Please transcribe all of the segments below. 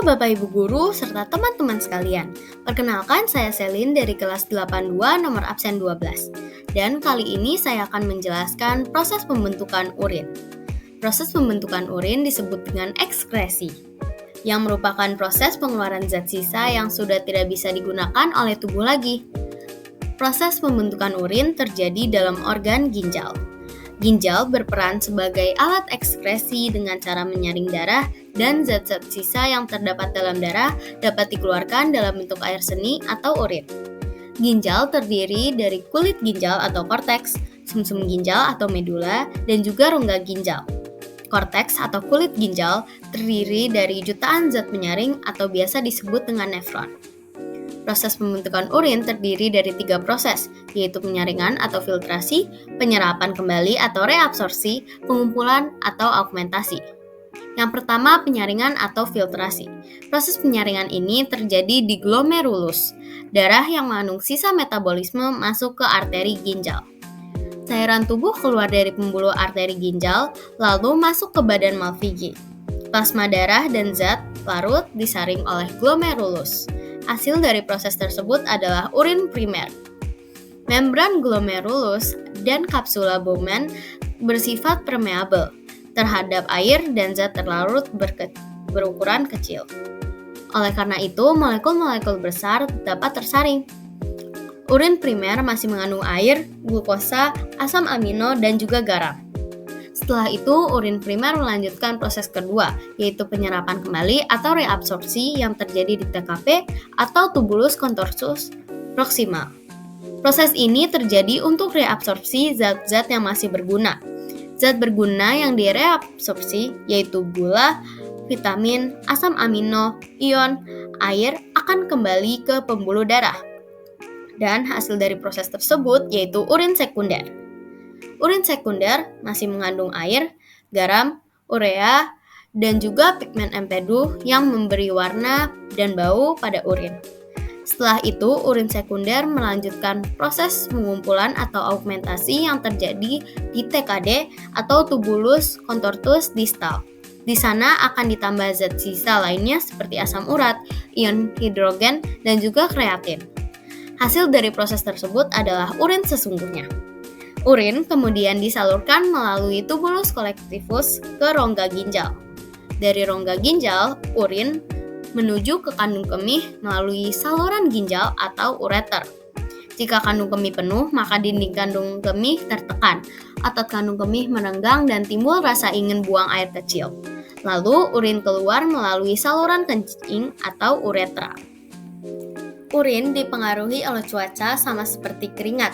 Bapak Ibu Guru serta teman-teman sekalian. Perkenalkan, saya Selin dari kelas 82 nomor absen 12. Dan kali ini saya akan menjelaskan proses pembentukan urin. Proses pembentukan urin disebut dengan ekskresi, yang merupakan proses pengeluaran zat sisa yang sudah tidak bisa digunakan oleh tubuh lagi. Proses pembentukan urin terjadi dalam organ ginjal. Ginjal berperan sebagai alat ekskresi dengan cara menyaring darah dan zat-zat sisa yang terdapat dalam darah dapat dikeluarkan dalam bentuk air seni atau urin. Ginjal terdiri dari kulit ginjal atau korteks, sumsum ginjal atau medula, dan juga rongga ginjal. Korteks atau kulit ginjal terdiri dari jutaan zat penyaring atau biasa disebut dengan nefron. Proses pembentukan urin terdiri dari 3 proses, yaitu penyaringan atau filtrasi, penyerapan kembali atau reabsorpsi, pengumpulan atau augmentasi. Yang pertama, penyaringan atau filtrasi. Proses penyaringan ini terjadi di glomerulus, darah yang mengandung sisa metabolisme masuk ke arteri ginjal. Cairan tubuh keluar dari pembuluh arteri ginjal, lalu masuk ke badan Malpighi. Plasma darah dan zat larut disaring oleh glomerulus. Hasil dari proses tersebut adalah urin primer. Membran glomerulus dan kapsula Bowman bersifat permeabel terhadap air dan zat terlarut berukuran kecil. Oleh karena itu, molekul-molekul besar dapat tersaring. Urin primer masih mengandung air, glukosa, asam amino, dan juga garam. Setelah itu, urin primer melanjutkan proses kedua, yaitu penyerapan kembali atau reabsorpsi yang terjadi di TKP atau tubulus contorsus proximal. Proses ini terjadi untuk reabsorpsi zat-zat yang masih berguna. Zat berguna yang direabsorpsi yaitu gula, vitamin, asam amino, ion, air akan kembali ke pembuluh darah. Dan hasil dari proses tersebut yaitu urin sekunder. Urin sekunder masih mengandung air, garam, urea, dan juga pigmen empedu yang memberi warna dan bau pada urin. Setelah itu, urin sekunder melanjutkan proses pengumpulan atau augmentasi yang terjadi di TKD atau tubulus contortus distal. Di sana akan ditambah zat sisa lainnya seperti asam urat, ion hidrogen, dan juga kreatin. Hasil dari proses tersebut adalah urin sesungguhnya. Urin kemudian disalurkan melalui tubulus collectivus ke rongga ginjal. Dari rongga ginjal, urin menuju ke kandung kemih melalui saluran ginjal atau ureter. Jika kandung kemih penuh, maka dinding kandung kemih tertekan, otot kandung kemih merenggang dan timbul rasa ingin buang air kecil. Lalu urin keluar melalui saluran kencing atau uretra. Urin dipengaruhi oleh cuaca sama seperti keringat.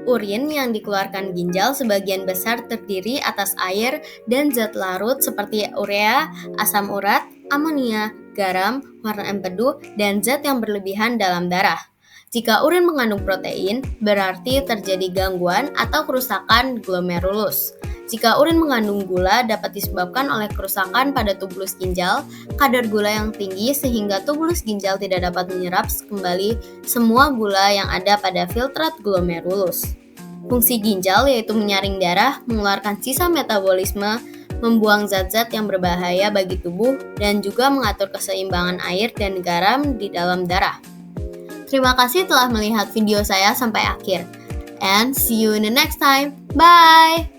Urin yang dikeluarkan ginjal sebagian besar terdiri atas air dan zat larut seperti urea, asam urat, amonia, garam, warna empedu, dan zat yang berlebihan dalam darah. Jika urin mengandung protein, berarti terjadi gangguan atau kerusakan glomerulus. Jika urin mengandung gula dapat disebabkan oleh kerusakan pada tubulus ginjal, kadar gula yang tinggi sehingga tubulus ginjal tidak dapat menyerap kembali semua gula yang ada pada filtrat glomerulus. Fungsi ginjal yaitu menyaring darah, mengeluarkan sisa metabolisme, membuang zat-zat yang berbahaya bagi tubuh, dan juga mengatur keseimbangan air dan garam di dalam darah. Terima kasih telah melihat video saya sampai akhir. And see you in the next time. Bye!